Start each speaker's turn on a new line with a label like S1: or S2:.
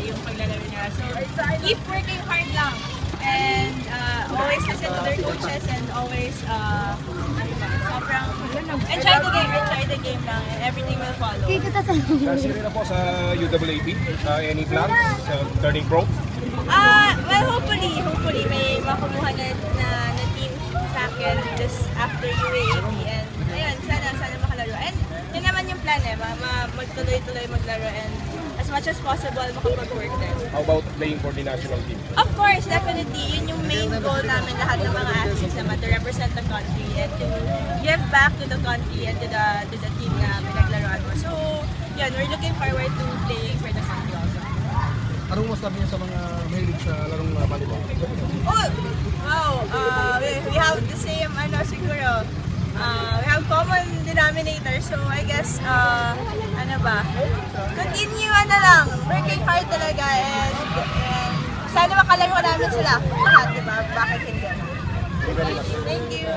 S1: yung paglalaro nila. So, keep working hard lang. And always listen to their coaches and always sobrang enjoy the game lang and everything will follow.
S2: Kasi rin na po sa UAAP, any plans turning pro?
S1: Well, hopefully may makukuha na team sa akin just after UAAP and ayun, sana makalaro. And yun naman yung plan magtuloy-tuloy maglaro and as much as possible makapag-work din.
S2: How about playing for the national team?
S1: Of course, definitely. Yun yung main goal namin lahat ng mga athletes naman to represent the country and to give back to the country and to the team na pinaglaruan mo. So, yun, we're looking forward to playing for the country also.
S3: Anong masabi niyo sa mga mahilig sa larong volleyball?
S1: Oh, wow. We have the same, siguro. We have common denominator. So, I guess, continue lang. Working hard talaga and sana makalaro namin sila. Lahat, diba? Bakit hindi? Thank you.